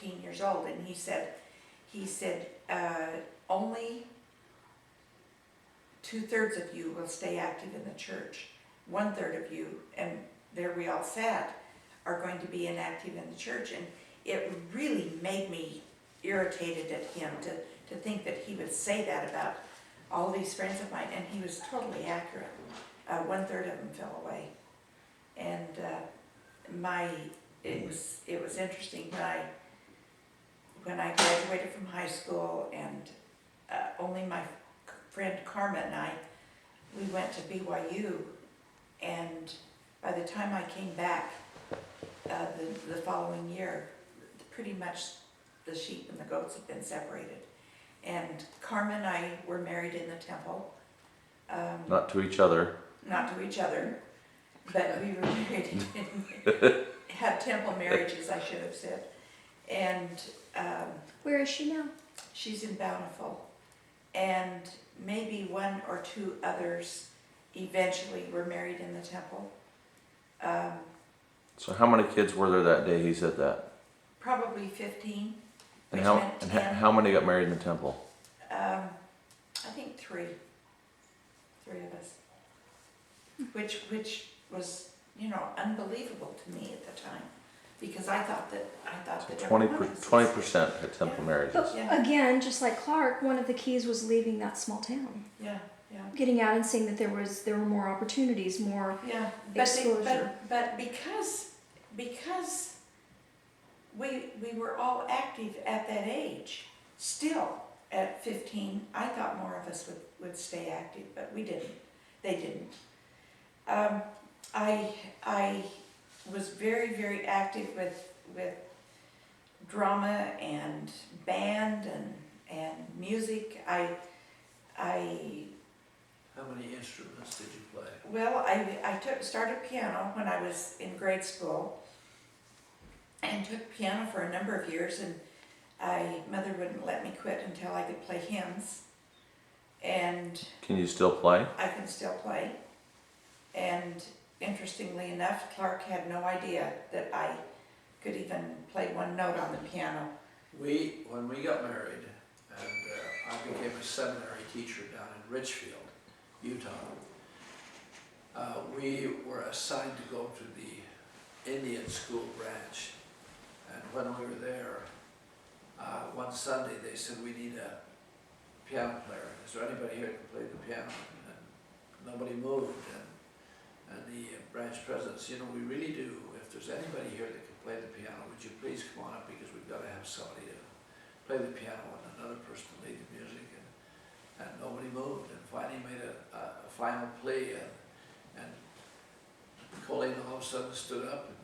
15 years old, and he said, only 2/3 of you will stay active in the church. 1/3 of you, and there we all sat, are going to be inactive in the church. And it really made me irritated at him to think that he would say that about all these friends of mine, and he was totally accurate. 1/3 of them fell away. And it was interesting when I graduated from high school, and only my friend Karma and I, we went to BYU, and by the time I came back the following year, pretty much the sheep and the goats had been separated. And Karma and I were married in the temple. Not to each other. Not to each other, but we were married had temple marriages, I should have said. And where is she now? she's in Bountiful. And maybe 1 or 2 others eventually were married in the temple. So how many kids were there that day he said that? Probably 15. And which how, meant and 10. how many got married in the temple? I think 3 of us, which was, unbelievable to me at the time, because I thought that 20% had temple marriages. But Yeah. again, just like Clark, one of the keys was leaving that small town, Yeah. getting out and seeing that there were more opportunities, more Yeah, exposure. but because we were all active at that age, still at 15, I thought more of us would stay active, but we didn't. They didn't. I was very, very active with drama and band and music. How many instruments did you play? Well, I started piano when I was in grade school, and took piano for a number of years, and mother wouldn't let me quit until I could play hymns. And Can you still play? I can still play. And interestingly enough, Clark had no idea that I could even play one note on the piano. When we got married, and I became a seminary teacher down in Richfield, Utah, we were assigned to go to the Indian school branch. And when we were there, one Sunday they said, we need a piano player. Is there anybody here that can play the piano? And nobody moved. And the branch president said, we really do. If there's anybody here that can play the piano, would you please come on up, because we've got to have somebody to play the piano and another person to lead the music. And nobody moved. And finally made a final plea. And Colleen all of a sudden stood up and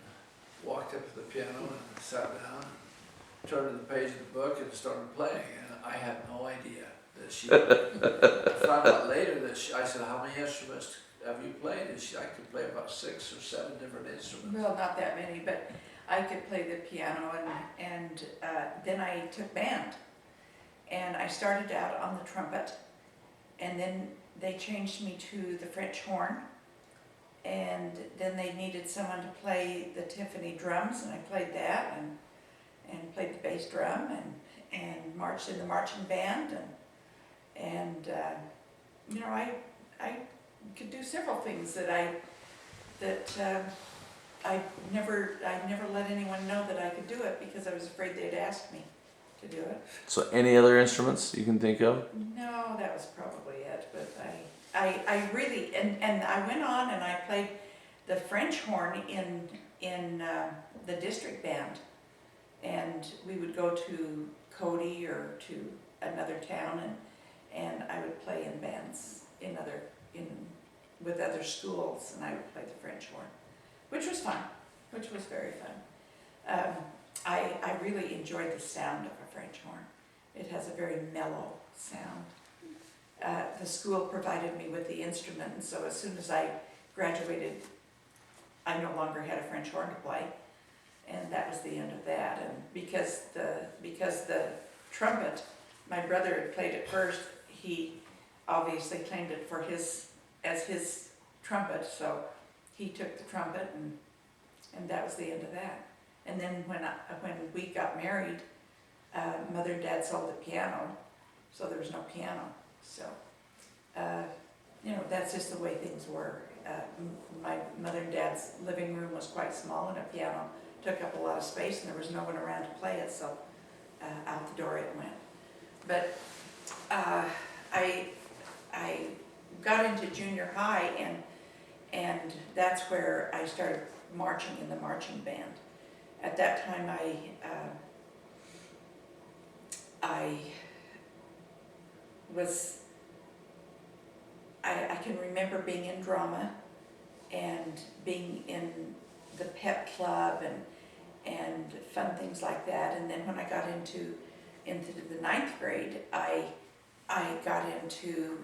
walked up to the piano and sat down, and turned to the page of the book and started playing. And I had no idea that she. I found out later that I said, "How many instruments have you played?" And I could play about 6 or 7 different instruments. Well, not that many, but I could play the piano, and then I took band. And I started out on the trumpet, and then they changed me to the French horn. And then they needed someone to play the timpani drums, and I played that, and played the bass drum, and marched in the marching band, and I could do several things that I never let anyone know that I could do it, because I was afraid they'd ask me to do it. So any other instruments you can think of? No, that was probably it, but I really, and I went on and I played the French horn in the district band, and we would go to Cody or to another town, and I would play in bands with other schools, and I would play the French horn, which was fun, which was very fun. I really enjoyed the sound of a French horn. It has a very mellow sound. The school provided me with the instrument, and so as soon as I graduated, I no longer had a French horn to play, and that was the end of that. And because the trumpet, my brother had played it first, he obviously claimed it as his trumpet, so he took the trumpet, and that was the end of that. And then when we got married, Mother and Dad sold the piano, so there was no piano. So, that's just the way things were. My Mother and Dad's living room was quite small, and a piano took up a lot of space, and there was no one around to play it, so out the door it went. But I got into junior high, and that's where I started marching in the marching band. At that time, I can remember being in drama and being in the pep club and fun things like that. And then when I got into the 9th grade, I got into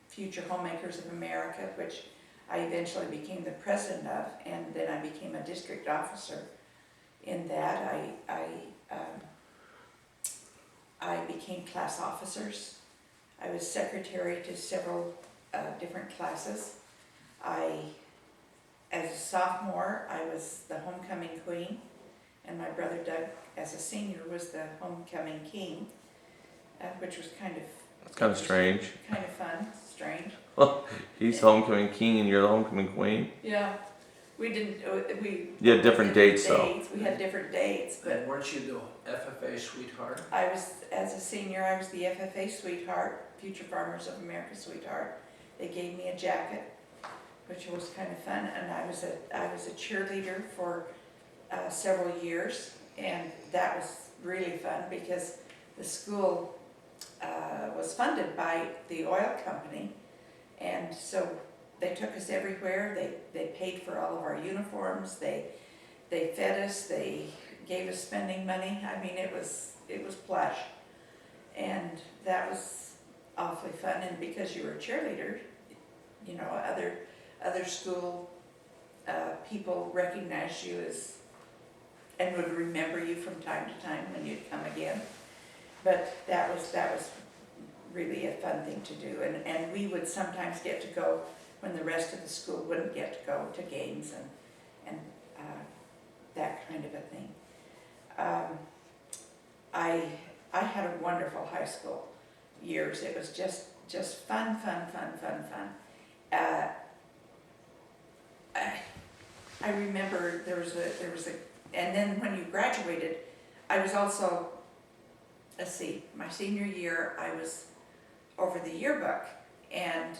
Future Homemakers of America, which I eventually became the president of, and then I became a district officer in that. I became class officers. I was secretary to several different classes. As a sophomore, I was the homecoming queen, and my brother Doug, as a senior, was the homecoming king, which was kind of strange. Kind of fun, strange. He's homecoming king and you're the homecoming queen. Yeah, we didn't. You had different dates, though. We had different dates, but And weren't you the FFA sweetheart? I was, as a senior, I was the FFA sweetheart, Future Farmers of America sweetheart. They gave me a jacket, which was kind of fun, and I was a cheerleader for several years, and that was really fun because the school was funded by the oil company, and so they took us everywhere. They paid for all of our uniforms. They fed us. They gave us spending money. I mean, it was plush, and that was awfully fun. And because you were a cheerleader, other school people recognized you and would remember you from time to time when you'd come again. But that was really a fun thing to do, and we would sometimes get to go when the rest of the school wouldn't get to go to games and that kind of a thing. I had a wonderful high school years. It was just fun. I remember there was a, and then when you graduated, I was also, let's see, my senior year, I was over the yearbook, and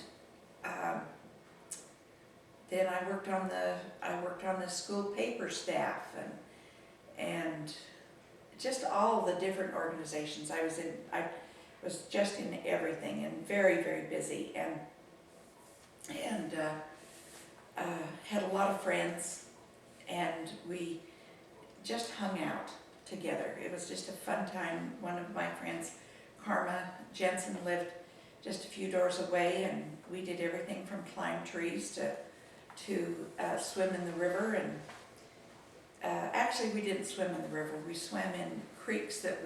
then I worked on the school paper staff and just all the different organizations I was in. I was just in everything and very, very busy, and had a lot of friends, and we just hung out together. It was just a fun time. One of my friends, Karma Jensen, lived just a few doors away, and we did everything from climb trees to swim in the river. And actually, we didn't swim in the river. We swam in creeks that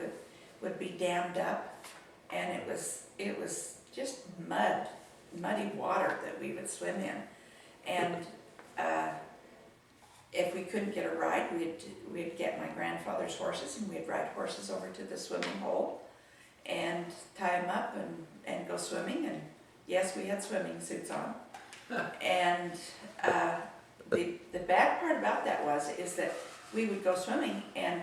would be dammed up, and it was just muddy water that we would swim in. And if we couldn't get a ride, we'd get my grandfather's horses, and we'd ride horses over to the swimming hole and tie them up and go swimming. And yes, we had swimming suits on. And the bad part about that is that we would go swimming, and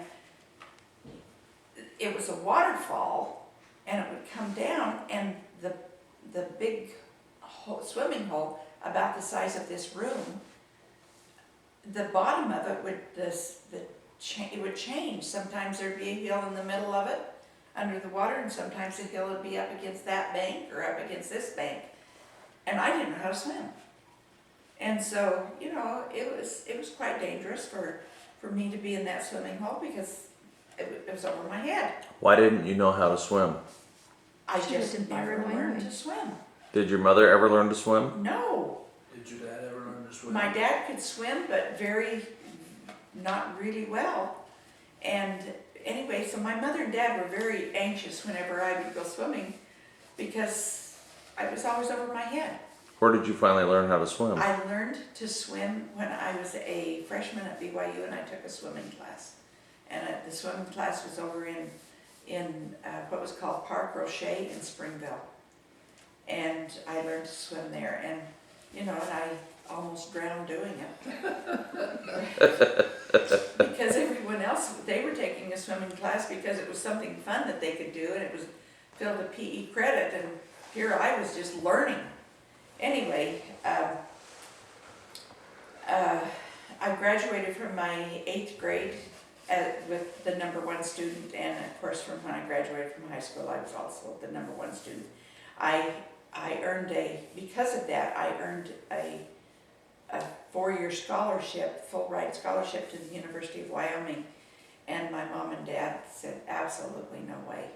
it was a waterfall, and it would come down, and the big swimming hole about the size of this room, the bottom of it would change. Sometimes there'd be a hill in the middle of it under the water, and sometimes the hill would be up against that bank or up against this bank, and I didn't know how to swim. And so, it was quite dangerous for me to be in that swimming hole because it was over my head. Why didn't you know how to swim? I She just lived in never Byron, learned Wyoming. to swim. Did your mother ever learn to swim? No. Did your dad ever learn to swim? My dad could swim, but not really well. And anyway, so my mother and dad were very anxious whenever I would go swimming because I was always over my head. Where did you finally learn how to swim? I learned to swim when I was a freshman at BYU, and I took a swimming class. And the swimming class was over in what was called Park Rocher in Springville. And I learned to swim there, and and I almost drowned doing it. Because everyone else, they were taking a swimming class because it was something fun that they could do, and it was filled with PE credit, and here I was just learning. Anyway, I graduated from my 8th grade with the #1 student, and of course from when I graduated from high school I was also the #1 student. I earned because of that, I earned a 4-year scholarship, full ride scholarship to the University of Wyoming, and my mom and dad said, absolutely no way,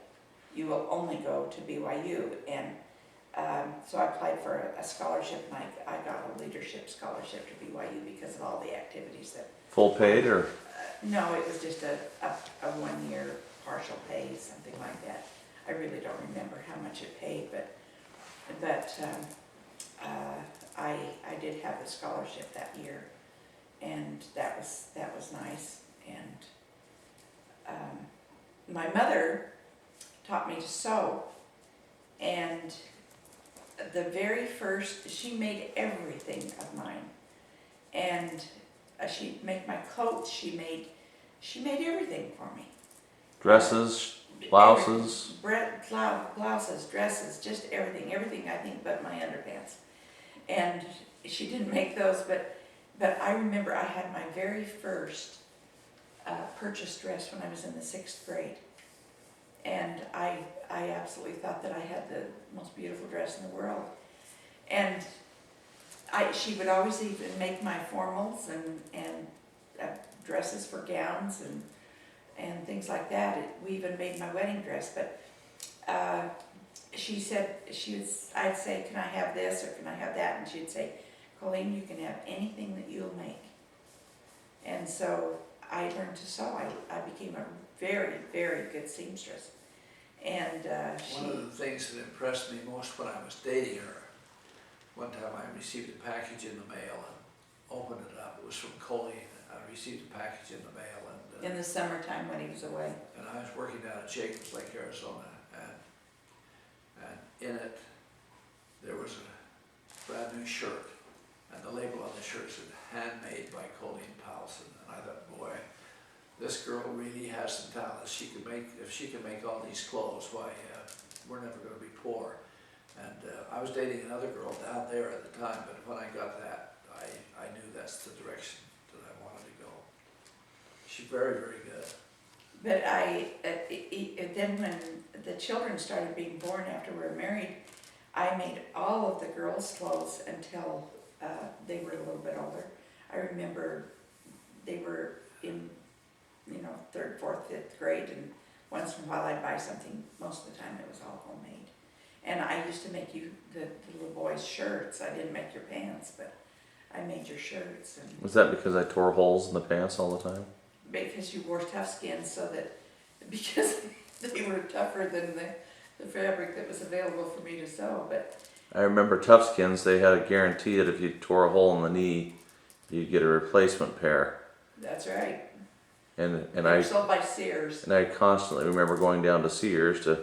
you will only go to BYU. And so I applied for a scholarship, and I got a leadership scholarship to BYU because of all the activities that. Full paid or? No, it was just a 1-year partial pay, something like that. I really don't remember how much it paid, but I did have a scholarship that year, and that was nice. And my mother taught me to sew, and the very first, she made everything of mine, and she'd make my coats. She made everything for me. Dresses, blouses? Blouses, dresses, just everything I think but my underpants. And she didn't make those, but I remember I had my very first purchase dress when I was in the 6th grade. And I absolutely thought that I had the most beautiful dress in the world. And she would always even make my formals and dresses for gowns and things like that. We even made my wedding dress, but she said, I'd say, can I have this or can I have that? And she'd say, Colleen, you can have anything that you'll make. And so I learned to sew. I became a very, very good seamstress. And one of the things that impressed me most when I was dating her, one time I received a package in the mail and opened it up. It was from Colleen. I received a package in the mail, and in the summertime when he was away. And I was working down at Jacobs Lake, Arizona, and in it there was a brand new shirt, and the label on the shirt said "Handmade by Colleen Powelson." And I thought, boy, this girl really has some talent. If she can make all these clothes, why we're never going to be poor. And I was dating another girl down there at the time, but when I got that, I knew that's the direction that I wanted to go. She's very, very good. But then when the children started being born after we were married, I made all of the girls' clothes until they were a little bit older. I remember they were in, 3rd, 4th, 5th grade, and once in a while I'd buy something. Most of the time it was all homemade. And I used to make you, the little boys' shirts. I didn't make your pants, but I made your shirts. And Was that because I tore holes in the pants all the time? because you wore tough skins, because they were tougher than the fabric that was available for me to sew. But I remember Tough Skins, they had a guarantee that if you tore a hole in the knee, you'd get a replacement pair. that's right. And They were sold by Sears. And I constantly remember going down to Sears to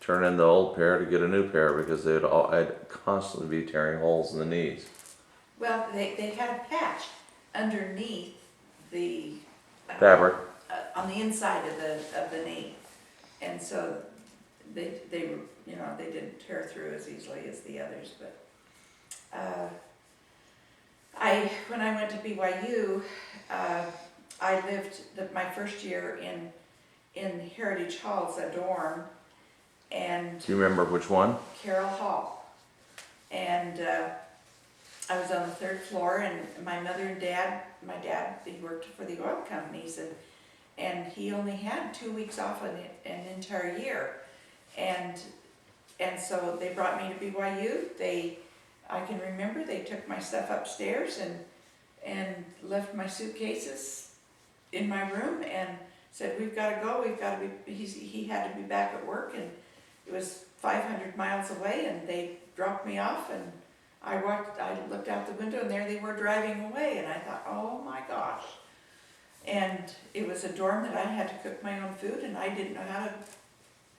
turn in the old pair to get a new pair because I'd constantly be tearing holes in the knees. Well, they had a patch underneath the Fabric. on the inside of the knee, and so they were they didn't tear through as easily as the others. But when I went to BYU, I lived my first year in Heritage Halls, a dorm, and Do you remember which one? Carroll Hall, and I was on the 3rd floor, and my mother and dad, my dad, he worked for the oil companies, and he only had 2 weeks off an entire year, and so they brought me to BYU. I can remember they took my stuff upstairs and left my suitcases in my room and said, we've got to go, he had to be back at work, and it was 500 miles away, and they dropped me off, and I looked out the window and there they were driving away, and I thought, oh my gosh. And it was a dorm that I had to cook my own food, and I didn't know how to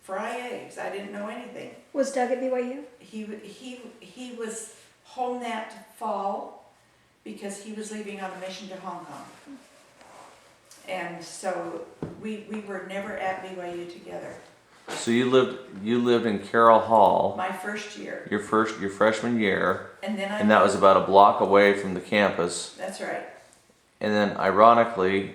fry eggs. I didn't know anything. Was Doug at BYU? He was home that fall because he was leaving on a mission to Hong Kong. And so we were never at BYU together. So you lived in Carroll Hall My first year. your freshman year, And then and that was about a block away from the campus. That's right. And then ironically,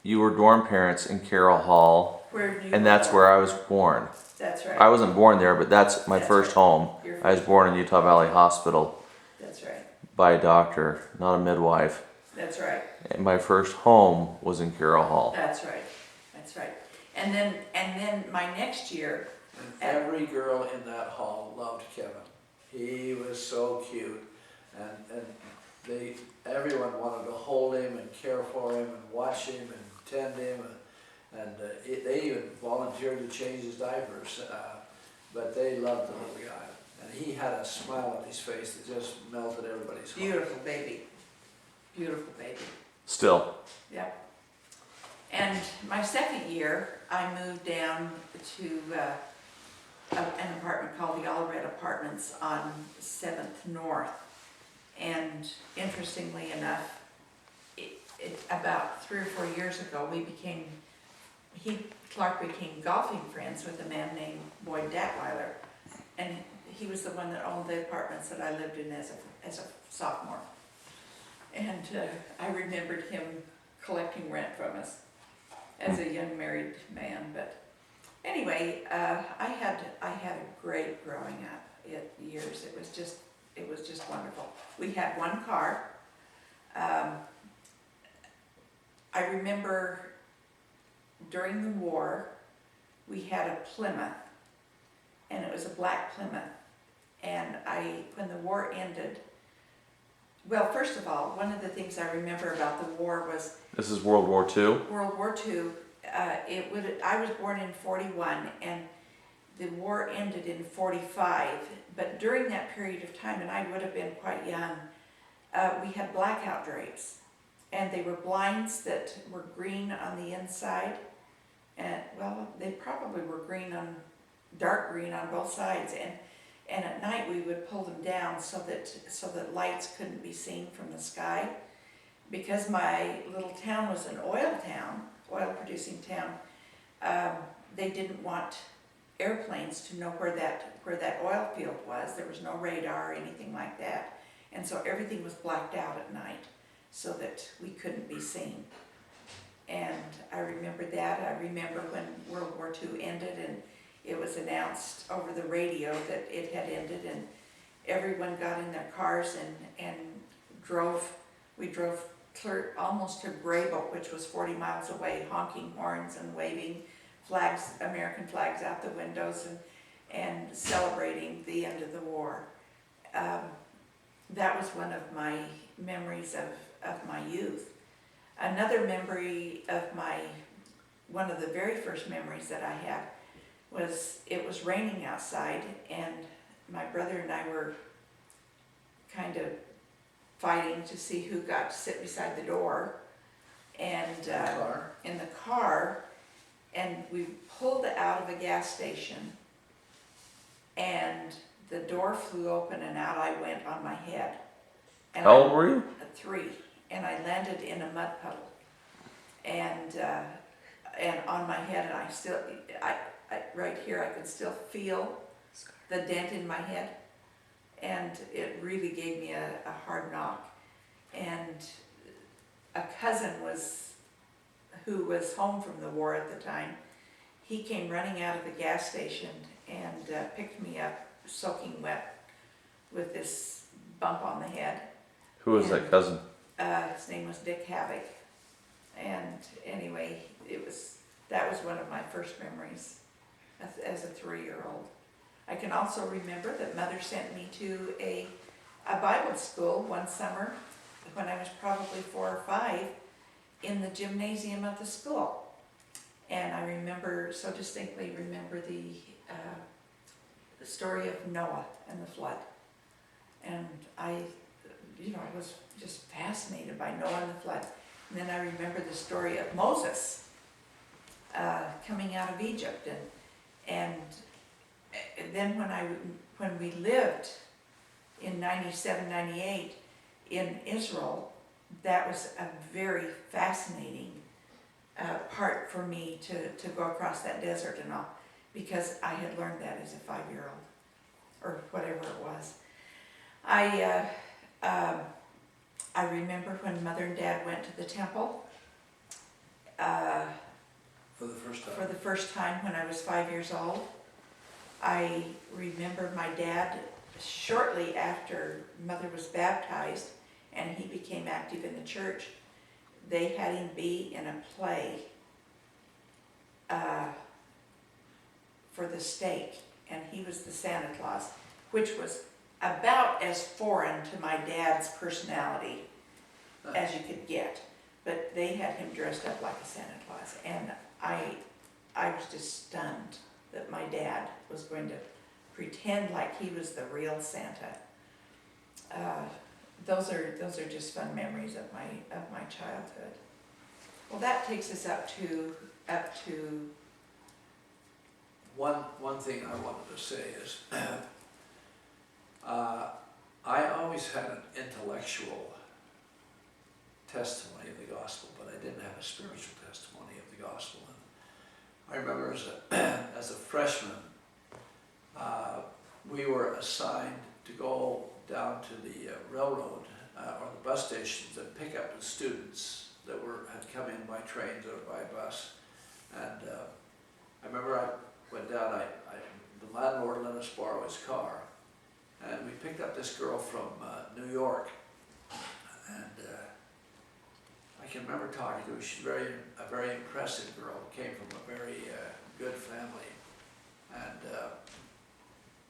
you were dorm parents in Carroll Hall, Where you and that's were. where I was born. That's right. I wasn't born there, but that's my That's first right. home. Your I was first- born in Utah Valley Hospital That's right. by a doctor, not a midwife. That's right. And my first home was in Carroll Hall. That's right. That's right. And then my next year, And every girl in that hall loved Kevin. He was so cute, and everyone wanted to hold him and care for him and watch him and tend him, and they even volunteered to change his diapers, but they loved the little guy. And he had a smile on his face that just melted everybody's heart. beautiful baby. Beautiful baby. Still. Yep. And my second year, I moved down to an apartment called the All Red Apartments on 7th North. And interestingly enough, about 3 or 4 years ago, Clark became golfing friends with a man named Boyd Datweiler. And he was the one that owned the apartments that I lived in as a sophomore. And I remembered him collecting rent from us as a young married man. But anyway, I had a great growing up years. It was just wonderful. We had one car. I remember during the war, we had a Plymouth, and it was a black Plymouth. And when the war ended, well, first of all, one of the things I remember about the war was This is World War II. World War II. I was born in 41, and the war ended in 45. But during that period of time, and I would have been quite young, we had blackout drapes, and they were blinds that were green on the inside, and well, they probably were dark green on both sides, and at night we would pull them down so that lights couldn't be seen from the sky. Because my little town was an oil producing town, they didn't want airplanes to know where that oil field was. There was no radar or anything like that. And so everything was blacked out at night so that we couldn't be seen. And I remember that. I remember when World War II ended and it was announced over the radio that it had ended, and everyone got in their cars and drove. We drove clear almost to Grable, which was 40 miles away, honking horns and waving flags, American flags out the windows, and celebrating the end of the war. That was one of my memories of my youth. Another memory of one of the very first memories that I had was it was raining outside, and my brother and I were kind of fighting to see who got to sit beside the door, and in the car, and we pulled out of a gas station, and the door flew open and out I went on my head. And How old were you? 3, and I landed in a mud puddle, and on my head, and I right here I could still feel the dent in my head, and it really gave me a hard knock. And a cousin who was home from the war at the time, he came running out of the gas station and picked me up soaking wet with this bump on the head. Who was that cousin? His name was Dick Havoc. And anyway, that was one of my first memories as a 3-year-old. I can also remember that Mother sent me to a Bible school one summer when I was probably 4 or 5 in the gymnasium of the school. And I so distinctly remember the story of Noah and the flood. And I was just fascinated by Noah and the flood. And then I remember the story of Moses coming out of Egypt, and then when we lived in 97, 98 in Israel, that was a very fascinating part for me to go across that desert and all, because I had learned that as a 5-year-old, or whatever it was. I remember when Mother and Dad went to the temple For the first time. for the first time when I was 5 years old. I remember my dad, shortly after Mother was baptized and he became active in the church, they had him be in a play for the stake, and he was the Santa Claus, which was about as foreign to my dad's personality as you could get. But they had him dressed up like a Santa Claus, and I was just stunned that my dad was going to pretend like he was the real Santa. Those are just fun memories of my childhood. Well, that takes us up to One thing I wanted to say is, I always had an intellectual testimony of the gospel, but I didn't have a spiritual testimony of the gospel. And I remember as a freshman, we were assigned to go down to the railroad or the bus stations and pick up the students that had come in by trains or by bus. And I remember I went down, the landlord let us borrow his car, and we picked up this girl from New York, and I can remember talking to her. She's a very impressive girl, came from a very good family, and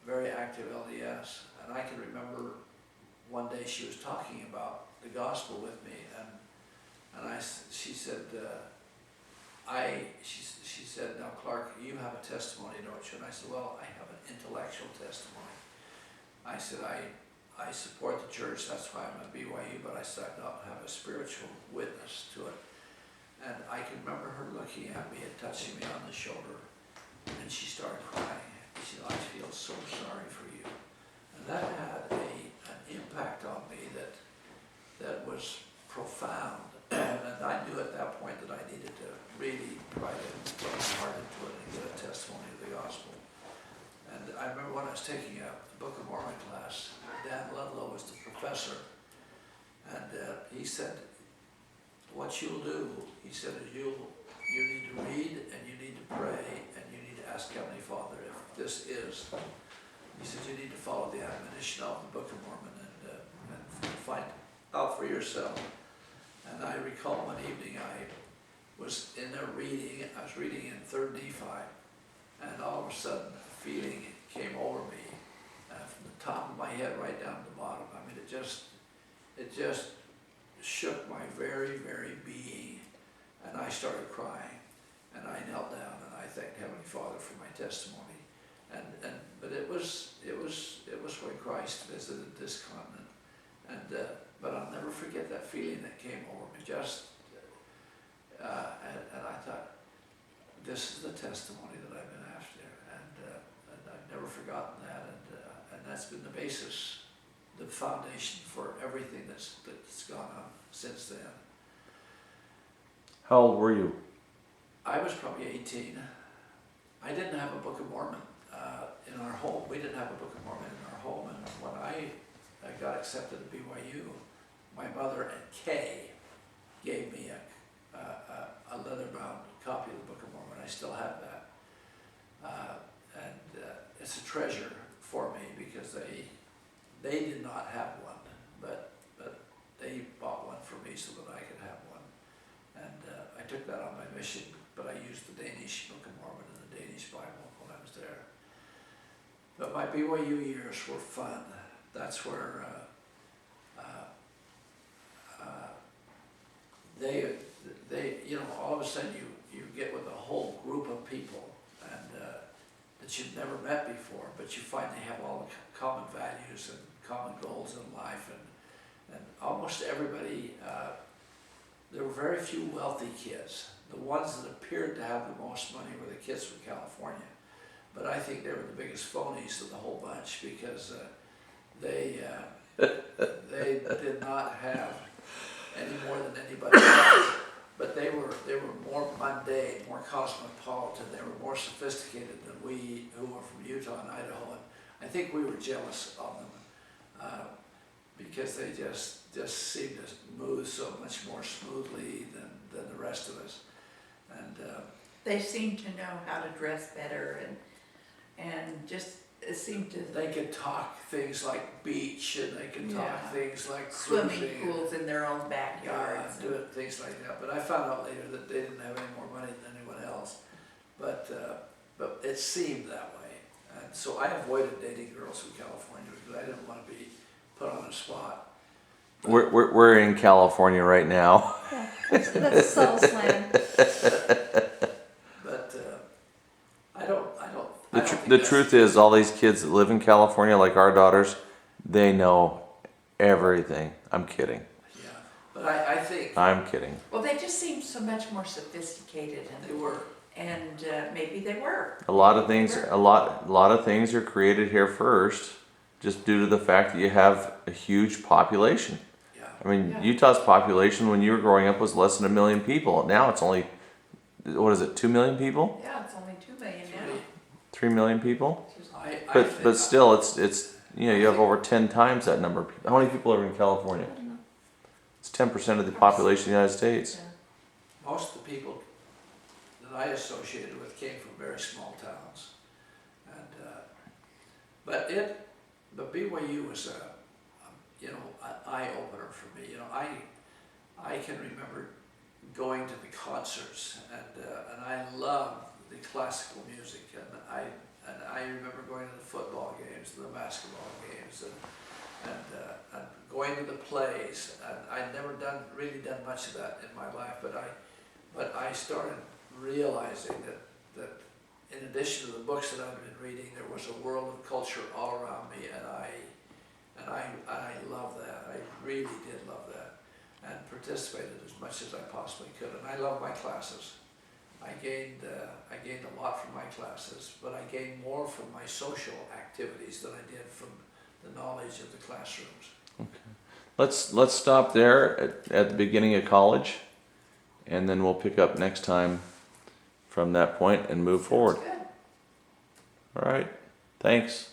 very active LDS. And I can remember one day she was talking about the gospel with me, and she said, she said, "Now Clark, you have a testimony, don't you?" And I said, "Well, I have an intellectual testimony." I said, I support the church, that's why I'm at BYU, but I said I don't have a spiritual witness to it. And I can remember her looking at me and touching me on the shoulder, and she started crying. She said, "I feel so sorry for you." And that had an impact on me that was profound. And I knew at that point that I needed to really try to put my heart into it and get a testimony of the gospel. And I remember when I was taking a Book of Mormon class, Dan Ludlow was the professor, and he said, "What you'll do," he said, "is you need to read, and you need to pray, and you need to ask Heavenly Father if this is." He said, "You need to follow the admonition of the Book of Mormon and find out for yourself." And I recall one evening I was in there reading. I was reading in 3rd Nephi, and all of a sudden a feeling came over me from the top of my head right down to the bottom. I mean, it just shook my very, very being, and I started crying, and I knelt down and I thanked Heavenly Father for my testimony. But it was when Christ visited this continent, and but I'll never forget that feeling that came over me. And I thought, this is the testimony that I've been after, and I've never forgotten that, and that's been the basis, the foundation for everything that's gone on since then. How old were you? I was probably 18. I didn't have a Book of Mormon in our home. We didn't have a Book of Mormon in our home, and when I got accepted at BYU, my mother and Kay gave me a leather-bound copy of the Book of Mormon. I still have that, and it's a treasure for me because they did not have one, but they bought one for me so that I could have one, and I took that on my mission. But I used the Danish Book of Mormon and the Danish Bible when I was there. But my BYU years were fun. That's where they all of a sudden you get with a whole group of people and that you've never met before, but you find they have all the common values and common goals in life, and almost everybody, there were very few wealthy kids. The ones that appeared to have the most money were the kids from California. But I think they were the biggest phonies of the whole bunch, because they did not have any more than anybody else. But they were more mundane, more cosmopolitan. They were more sophisticated than we, who were from Utah and Idaho. And I think we were jealous of them because they just seemed to move so much more smoothly than the rest of us. And They seem to know how to dress better and just seem to. they could talk things like beach, and they could talk Yeah. things like Swimming cruising, pools in their own backyards. doing things like that. But I found out later that they didn't have any more money than anyone else. But it seemed that way. And so I avoided dating girls from California because I didn't want to be put on the spot. We're in California right now. Yeah, that's subtle slang. But I don't The think that's- truth is, all these kids that live in California, like our daughters, they know everything. I'm kidding. Yeah, but I think I'm kidding. Well, they just seem so much more sophisticated, they were. and maybe they were. A lot of things are created here first, just due to the fact that you have a huge population. Yeah. I mean, Yeah. Utah's population when you were growing up was less than 1 million people. Now it's only, what is it, 2 million people? Yeah, it's only 2 million now. 3 million people? I But think- still, it's you have over 10 times that number of people. How many people are in California? I don't know. It's 10% of the population of the United States. Yeah. most of the people that I associated with came from very small towns, and but BYU was an eye opener for me. I can remember going to the concerts, and I loved the classical music, and I remember going to the football games, the basketball games, and going to the plays. And I'd never really done much of that in my life, but I started realizing that in addition to the books that I've been reading, there was a world of culture all around me, and I love that. I really did love that, and participated as much as I possibly could. And I love my classes. I gained a lot from my classes, but I gained more from my social activities than I did from the knowledge of the classrooms. Let's stop there at the beginning of college, and then we'll pick up next time from that point and move forward. Sounds good. All right. Thanks.